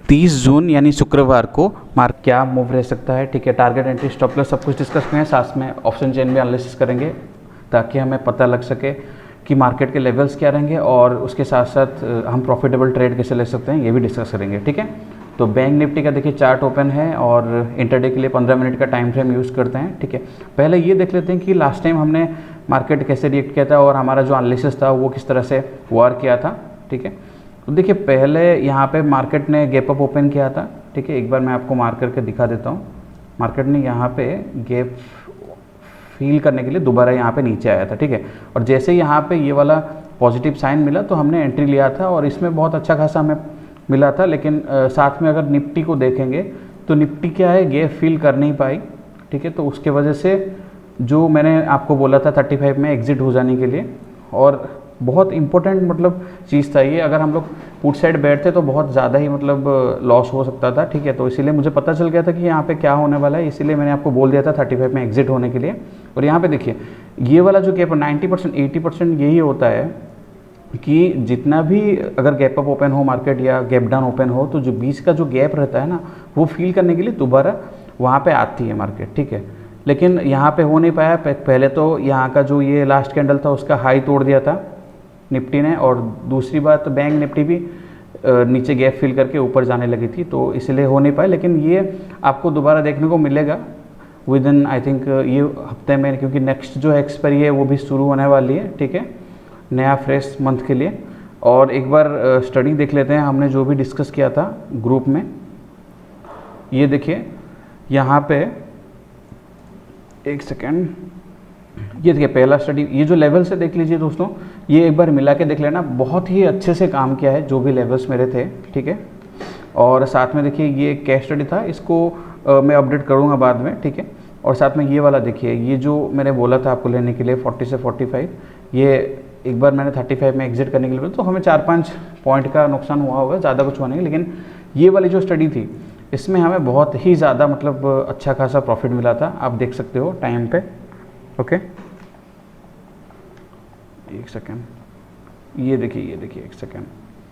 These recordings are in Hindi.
30 जून यानी शुक्रवार को मार्केट क्या मूव रह सकता है, ठीक है। टारगेट, एंट्री, स्टॉप लॉस सब कुछ डिस्कस करेंगे, साथ में ऑप्शन चेन भी एनालिसिस करेंगे ताकि हमें पता लग सके कि मार्केट के लेवल्स क्या रहेंगे और उसके साथ साथ हम प्रॉफिटेबल ट्रेड कैसे ले सकते हैं ये भी डिस्कस करेंगे, ठीक है। तो बैंक निफ्टी का देखिए चार्ट ओपन है और इंटरडे के लिए 15 मिनट का टाइम फ्रेम यूज़ करते हैं, ठीक है। पहले ये देख लेते हैं कि लास्ट टाइम हमने मार्केट कैसे रिएक्ट किया था और हमारा जो एनालिसिस था वो किस तरह से वर्क किया था, ठीक है। तो देखिए पहले यहाँ पे मार्केट ने गैप अप ओपन किया था, ठीक है। एक बार मैं आपको मार्क करके दिखा देता हूँ। मार्केट ने यहाँ पे गैप फील करने के लिए दोबारा यहाँ पे नीचे आया था, ठीक है। और जैसे यहाँ पे ये वाला पॉजिटिव साइन मिला तो हमने एंट्री लिया था और इसमें बहुत अच्छा खासा हमें मिला था। लेकिन साथ में अगर निफ्टी को देखेंगे तो निफ्टी क्या है, गैप फील कर नहीं पाई, ठीक है। तो उसके वजह से जो मैंने आपको बोला था 35 में एग्जिट हो जाने के लिए, और बहुत इंपॉर्टेंट मतलब चीज़ था ये। अगर हम लोग पुट साइड बैठते तो बहुत ज़्यादा ही मतलब लॉस हो सकता था, ठीक है। तो इसीलिए मुझे पता चल गया था कि यहाँ पे क्या होने वाला है, इसीलिए मैंने आपको बोल दिया था 35 में एग्जिट होने के लिए। और यहाँ पे देखिए ये वाला जो गैप 90% 80% यही होता है कि जितना भी अगर गैप अप ओपन हो मार्केट या गैप डाउन ओपन हो तो जो बीच का जो गैप रहता है ना वो फील करने के लिए दोबारा वहाँ पे आती है मार्केट, ठीक है। लेकिन यहाँ पे हो नहीं पाया। पहले तो यहाँ का जो ये लास्ट कैंडल था उसका हाई तोड़ दिया था निफ्टी ने, और दूसरी बात बैंक निफ्टी भी नीचे गैप फिल करके ऊपर जाने लगी थी, तो इसलिए हो नहीं पाया। लेकिन ये आपको दोबारा देखने को मिलेगा विद इन आई थिंक ये हफ्ते में, क्योंकि नेक्स्ट जो एक्सपायरी है वो भी शुरू होने वाली है, ठीक है, नया फ्रेश मंथ के लिए। और एक बार स्टडी देख लेते हैं हमने जो भी डिस्कस किया था ग्रुप में। ये देखिए यहाँ पे एक सेकेंड, ये देखिए पहला स्टडी, ये जो लेवल्स है देख लीजिए दोस्तों, ये एक बार मिला के देख लेना, बहुत ही अच्छे से काम किया है जो भी लेवल्स मेरे थे, ठीक है। और साथ में देखिए ये केस स्टडी था, इसको मैं अपडेट करूँगा बाद में, ठीक है। और साथ में ये वाला देखिए, ये जो मैंने बोला था आपको लेने के लिए 40 से 45, ये एक बार मैंने 35 में एग्जिट करने के लिए बोला, तो हमें 4-5 पॉइंट का नुकसान हुआ होगा, ज़्यादा कुछ हुआ नहीं। लेकिन ये वाली जो स्टडी थी इसमें हमें बहुत ही ज़्यादा मतलब अच्छा खासा प्रॉफिट मिला था, आप देख सकते हो टाइम पे, ओके। एक सेकेंड, ये देखिए एक सेकेंड,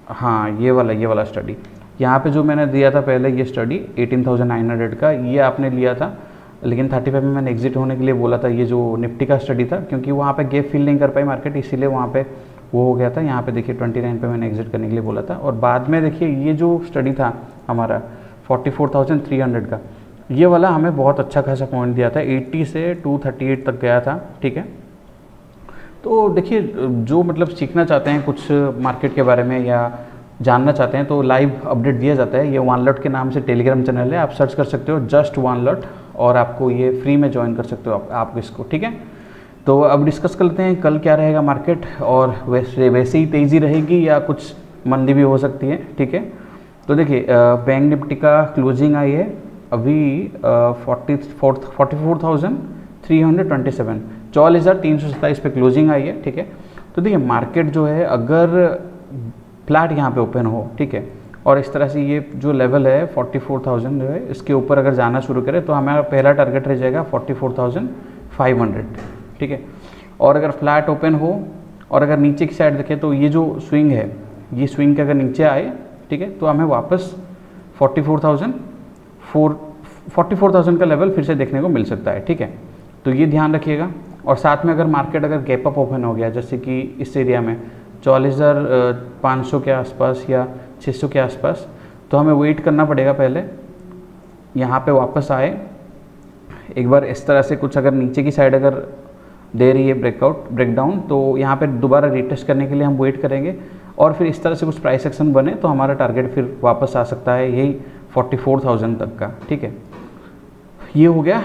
हाँ ये वाला स्टडी यहाँ पे जो मैंने दिया था पहले, ये स्टडी 18,900 का ये आपने लिया था। लेकिन 35 में मैंने एग्जिट होने के लिए बोला था, ये जो निफ्टी का स्टडी था, क्योंकि वहाँ पे गैप फिल नहीं कर पाई मार्केट, इसीलिए वहाँ पे वो हो गया था। यहाँ पे देखिए 29 पे मैंने एग्जिट करने के लिए बोला था। और बाद में देखिए ये जो स्टडी था हमारा 44,300 का, ये वाला हमें बहुत अच्छा खासा पॉइंट दिया था, 80 से 238 तक गया था, ठीक है। तो देखिए जो मतलब सीखना चाहते हैं कुछ मार्केट के बारे में या जानना चाहते हैं तो लाइव अपडेट दिया जाता है। ये OneLot के नाम से टेलीग्राम चैनल है, आप सर्च कर सकते हो जस्ट OneLot, और आपको ये फ्री में ज्वाइन कर सकते हो आप इसको, ठीक है। तो अब डिस्कस करते हैं कल क्या रहेगा मार्केट, और वैसे ही तेज़ी रहेगी या कुछ मंदी भी हो सकती है, ठीक है। तो देखिए बैंक निफ्टी का क्लोजिंग आई है अभी 44,327, 44,327 पे क्लोजिंग आई है, ठीक है। तो देखिए मार्केट जो है अगर फ्लैट यहाँ पे ओपन हो, ठीक है, और इस तरह से ये जो लेवल है 44,000 जो है इसके ऊपर अगर जाना शुरू करे तो हमारा पहला टारगेट रह जाएगा 44,500, ठीक है। और अगर फ्लैट ओपन हो और अगर नीचे की साइड देखें तो ये जो स्विंग है, ये स्विंग के अगर नीचे आए, ठीक है, तो हमें वापस 44,000 का लेवल फिर से देखने को मिल सकता है, ठीक है। तो ये ध्यान रखिएगा। और साथ में अगर मार्केट अगर गैप अप ओपन हो गया, जैसे कि इस एरिया में 44,500 के आसपास या 600 के आसपास, तो हमें वेट करना पड़ेगा, पहले यहाँ पे वापस आए एक बार इस तरह से कुछ, अगर नीचे की साइड अगर दे रही है ब्रेकडाउन, तो यहाँ पे दोबारा रिटेस्ट करने के लिए हम वेट करेंगे, और फिर इस तरह से कुछ प्राइस एक्शन बने तो हमारा टारगेट फिर वापस आ सकता है यही 44,000 तक का, ठीक है। ये हो गया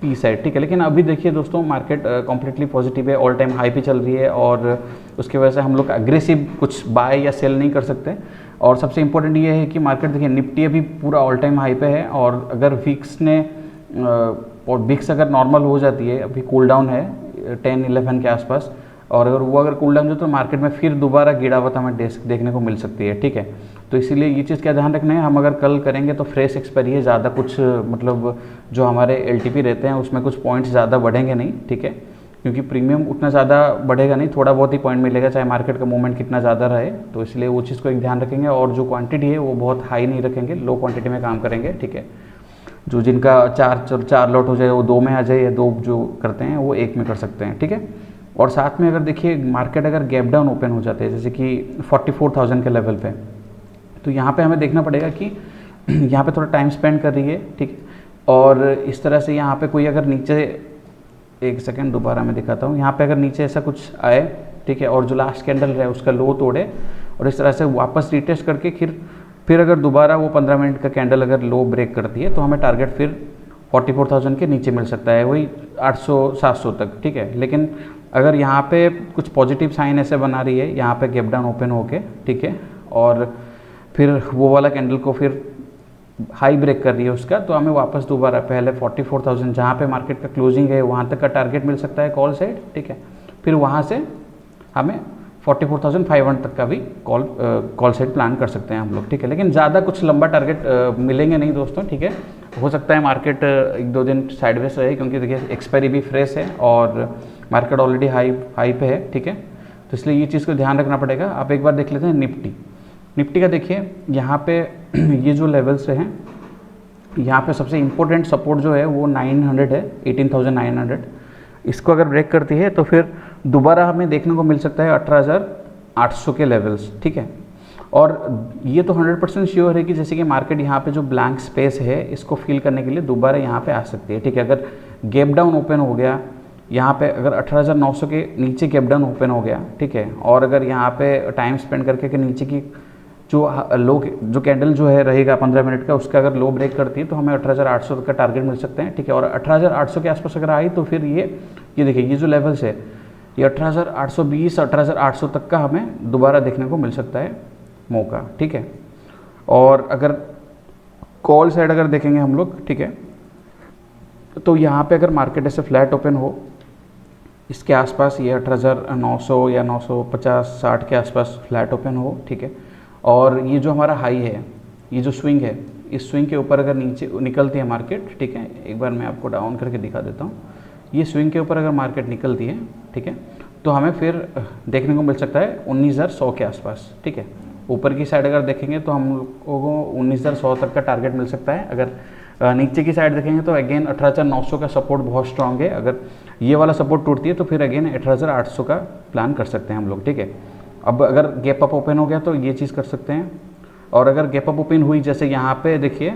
पी साइड, ठीक है। लेकिन अभी देखिए दोस्तों मार्केट कम्प्लीटली पॉजिटिव है, ऑल टाइम हाई पे चल रही है, और उसकी वजह से हम लोग एग्रेसिव कुछ बाय या सेल नहीं कर सकते। और सबसे इम्पोर्टेंट ये है कि मार्केट देखिए निफ्टी अभी पूरा ऑल टाइम हाई पे है, और अगर विक्स अगर नॉर्मल हो जाती है, अभी कूल डाउन है 10-11 के आसपास, और अगर वो कूल डाउन हो तो मार्केट में फिर दोबारा गिरावट हमें देखने को मिल सकती है, ठीक है। तो इसीलिए ये चीज़ का ध्यान रखना है। हम अगर कल करेंगे तो फ्रेश एक्सपायरी है, ज़्यादा कुछ मतलब जो हमारे LTP रहते हैं उसमें कुछ पॉइंट्स ज़्यादा बढ़ेंगे नहीं, ठीक है। क्योंकि प्रीमियम उतना ज़्यादा बढ़ेगा नहीं, थोड़ा बहुत ही पॉइंट मिलेगा चाहे मार्केट का मूवमेंट कितना ज़्यादा रहे, तो इसलिए वो चीज़ को एक ध्यान रखेंगे। और जो क्वांटिटी है वो बहुत हाई नहीं रखेंगे, लो क्वांटिटी में काम करेंगे, ठीक है। जो जिनका चार लॉट हो जाए वो 2 में आ जाए, या 2 जो करते हैं वो 1 में कर सकते हैं, ठीक है। और साथ में अगर देखिए मार्केट अगर गैप डाउन ओपन हो जाते हैं जैसे कि 44,000 के लेवल पे, तो यहाँ पे हमें देखना पड़ेगा कि यहाँ पे थोड़ा टाइम स्पेंड कर रही है, ठीक है। और इस तरह से यहाँ पे कोई अगर नीचे, एक सेकंड दोबारा मैं दिखाता हूँ, यहाँ पे अगर नीचे ऐसा कुछ आए, ठीक है, और जो लास्ट कैंडल है उसका लो तोड़े और इस तरह से वापस रिटेस्ट करके फिर अगर दोबारा वो 15 मिनट का कैंडल अगर लो ब्रेक करती है तो हमें टारगेट फिर 44,000 के नीचे मिल सकता है, वही 800-700 तक, ठीक है। लेकिन अगर यहाँ पे कुछ पॉजिटिव साइन ऐसे बना रही है, यहाँ पे गैप डाउन ओपन होके, ठीक है, और फिर वो वाला कैंडल को फिर हाई ब्रेक कर रही है उसका, तो हमें वापस दोबारा पहले 44,000 जहाँ पे मार्केट का क्लोजिंग है वहाँ तक का टारगेट मिल सकता है कॉल साइड, ठीक है। फिर वहाँ से हमें 44,500 तक का भी कॉल साइड प्लान कर सकते हैं हम लोग, ठीक है। लेकिन ज़्यादा कुछ लंबा टारगेट मिलेंगे नहीं दोस्तों, ठीक है। हो सकता है मार्केट 1-2 दिन साइडवेज रहे, क्योंकि देखिए एक्सपायरी भी फ्रेश है और मार्केट ऑलरेडी हाई पे है, ठीक है। तो इसलिए ये चीज़ को ध्यान रखना पड़ेगा। आप एक बार देख लेते हैं निफ्टी का। देखिए यहाँ पे ये जो लेवल से हैं, यहाँ पे सबसे इम्पोर्टेंट सपोर्ट जो है वो 900 है, 18,900। इसको अगर ब्रेक करती है तो फिर दोबारा हमें देखने को मिल सकता है 18,800 के लेवल्स, ठीक है। और ये तो 100% श्योर है कि जैसे कि मार्केट यहाँ पे जो ब्लैंक स्पेस है इसको फिल करने के लिए दोबारा यहाँ पे आ सकती है, ठीक है। अगर गैप डाउन ओपन हो गया यहाँ पे, अगर 18,900 के नीचे गैप डाउन ओपन हो गया, ठीक है, और अगर यहाँ पे टाइम स्पेंड करके के नीचे की जो कैंडल जो है रहेगा 15 मिनट का, उसका अगर लो ब्रेक करती है तो हमें 18,800 तक का टारगेट मिल सकते हैं, ठीक है। और 18,800 के आसपास अगर आई तो फिर ये देखिए ये जो लेवल्स है ये 18,820 18,800 तक का हमें दोबारा देखने को मिल सकता है मौका, ठीक है। और अगर कॉल साइड अगर देखेंगे हम लोग, ठीक है, तो यहाँ पे अगर मार्केट ऐसे फ्लैट ओपन हो इसके आसपास, ये 18,900 या 950-60 के आसपास फ्लैट ओपन हो, ठीक है। और ये जो हमारा हाई है, ये जो स्विंग है, इस स्विंग के ऊपर अगर नीचे निकलती है मार्केट, ठीक है, एक बार मैं आपको डाउन करके दिखा देता हूँ। ये स्विंग के ऊपर अगर मार्केट निकलती है, ठीक है, तो हमें फिर देखने को मिल सकता है 19,100 के आसपास, ठीक है। ऊपर की साइड अगर देखेंगे तो हम लोगों को 19,100 तक का टारगेट मिल सकता है। अगर नीचे की साइड देखेंगे तो अगेन 18,900 का सपोर्ट बहुत स्ट्रांग है। अगर ये वाला सपोर्ट टूटती है तो फिर अगेन 18,800 का प्लान कर सकते हैं हम लोग, ठीक है। अब अगर गैप अप ओपन हो गया तो ये चीज़ कर सकते हैं। और अगर गैप अप ओपन हुई, जैसे यहाँ पे देखिए,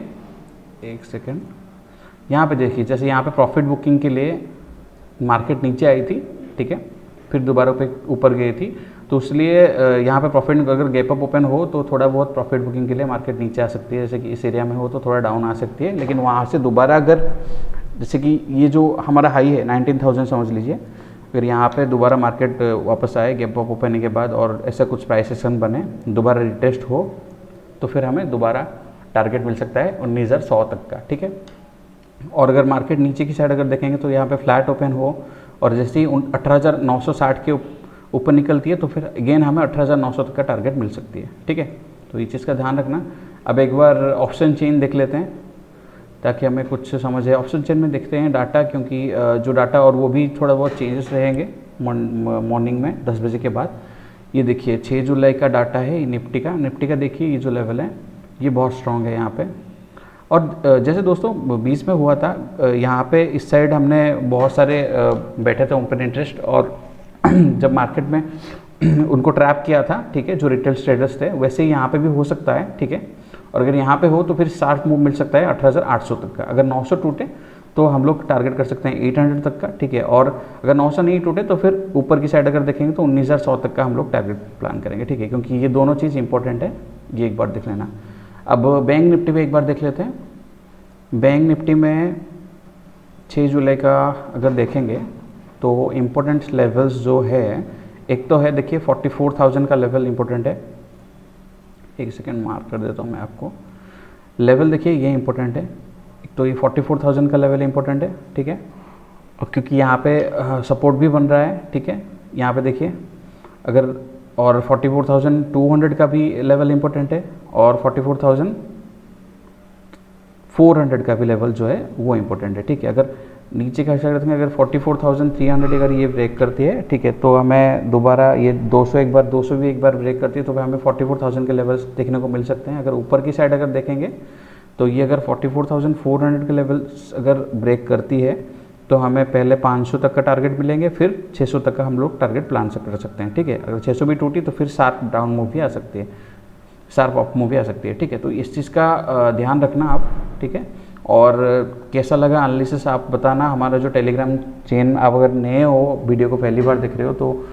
एक सेकेंड, यहाँ पे देखिए, जैसे यहाँ पे प्रॉफिट बुकिंग के लिए मार्केट नीचे आई थी, ठीक है, फिर दोबारा ऊपर गई थी, तो इसलिए यहाँ पे प्रॉफिट अगर गैप अप ओपन हो तो थोड़ा बहुत प्रॉफिट बुकिंग के लिए मार्केट नीचे आ सकती है। जैसे कि इस एरिया में हो तो थोड़ा डाउन आ सकती है, लेकिन वहाँ से दोबारा अगर, जैसे कि ये जो हमारा हाई है 19,000 समझ लीजिए, फिर यहाँ पे दोबारा मार्केट वापस आए गैप अप ओपन के बाद और ऐसा कुछ प्राइस एक्शन बने, दोबारा रिटेस्ट हो, तो फिर हमें दोबारा टारगेट मिल सकता है 19,100 तक का, ठीक है। और अगर मार्केट नीचे की साइड अगर देखेंगे तो यहाँ पे फ्लैट ओपन हो और जैसे ही 18,960 के ऊपर निकलती है तो फिर अगेन हमें 18,900 तक का टारगेट मिल सकती है, ठीक है। तो ये चीज़ का ध्यान रखना। अब एक बार ऑप्शन चेन देख लेते हैं ताकि हमें कुछ समझ है। ऑप्शन चेन में देखते हैं डाटा, क्योंकि जो डाटा और वो भी थोड़ा बहुत चेंजेस रहेंगे मॉर्निंग में 10 बजे के बाद। ये देखिए 6 जुलाई का डाटा है निफ्टी का देखिए ये जो लेवल है ये बहुत स्ट्रॉन्ग है यहाँ पे। और जैसे दोस्तों 20 में हुआ था, यहाँ पे इस साइड हमने बहुत सारे बैठे थे ओपन इंटरेस्ट, और जब मार्केट में उनको ट्रैप किया था, ठीक है, जो रिटेल ट्रेडर्स थे, वैसे ही यहाँ पे भी हो सकता है, ठीक है। और अगर यहाँ पे हो तो फिर शार्प मूव मिल सकता है 18,800 तक का। अगर 900 टूटे तो हम लोग टारगेट कर सकते हैं 800 तक का, ठीक है। और अगर 900 नहीं टूटे तो फिर ऊपर की साइड अगर देखेंगे तो 19,100 तक का हम लोग टारगेट प्लान करेंगे, ठीक है, क्योंकि ये दोनों चीज़ इंपॉर्टेंट है, ये एक बार देख लेना। अब बैंक निफ्टी पे एक बार देख लेते हैं। बैंक निफ्टी में 6 जुलाई का अगर देखेंगे तो इम्पोर्टेंट लेवल्स जो है, एक तो है देखिए 44,000 का लेवल इम्पोर्टेंट है। एक सेकेंड मार्क कर देता हूँ मैं आपको। लेवल देखिए ये इम्पोर्टेंट है, एक तो ये 44,000 का लेवल इम्पोर्टेंट है, ठीक है, और क्योंकि यहाँ पे सपोर्ट भी बन रहा है, ठीक है। यहाँ पे देखिए अगर, और 44,200 का भी लेवल इम्पोर्टेंट है, और 44,400 का भी लेवल जो है वो इम्पोर्टेंट है, ठीक है। अगर नीचे का स्ट्राइक रखेंगे, अगर 44,300 अगर ये ब्रेक करती है, ठीक है, तो हमें दोबारा ये 200 एक बार, 200 भी एक बार ब्रेक करती है तो हमें 44,000 के लेवल्स देखने को मिल सकते हैं। अगर ऊपर की साइड अगर देखेंगे तो ये अगर 44,400 के लेवल्स अगर ब्रेक करती है तो हमें पहले 500 तक का टारगेट मिलेंगे, फिर 600 तक का हम लोग टारगेट प्लान कर सकते हैं, ठीक है। अगर 600 भी टूटी तो फिर शार्प डाउन मूव भी आ सकती है, शार्प अप मूव भी आ सकती है, ठीक है। तो इस चीज़ का ध्यान रखना आप, ठीक है। और कैसा लगा एनालिसिस आप बताना। हमारा जो टेलीग्राम चैन, आप अगर नए हो, वीडियो को पहली बार देख रहे हो तो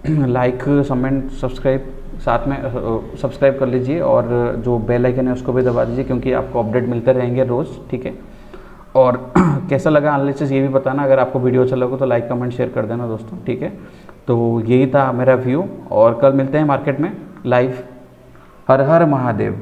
लाइक कमेंट सब्सक्राइब साथ में सब्सक्राइब कर लीजिए, और जो बेल आइकन है उसको भी दबा दीजिए, क्योंकि आपको अपडेट मिलते रहेंगे रोज़, ठीक है। और कैसा लगा एनालिसिस ये भी बताना। अगर आपको वीडियो अच्छा लगा तो लाइक कमेंट शेयर कर देना दोस्तों, ठीक है। तो यही था मेरा व्यू, और कल मिलते हैं मार्केट में लाइव। हर हर महादेव।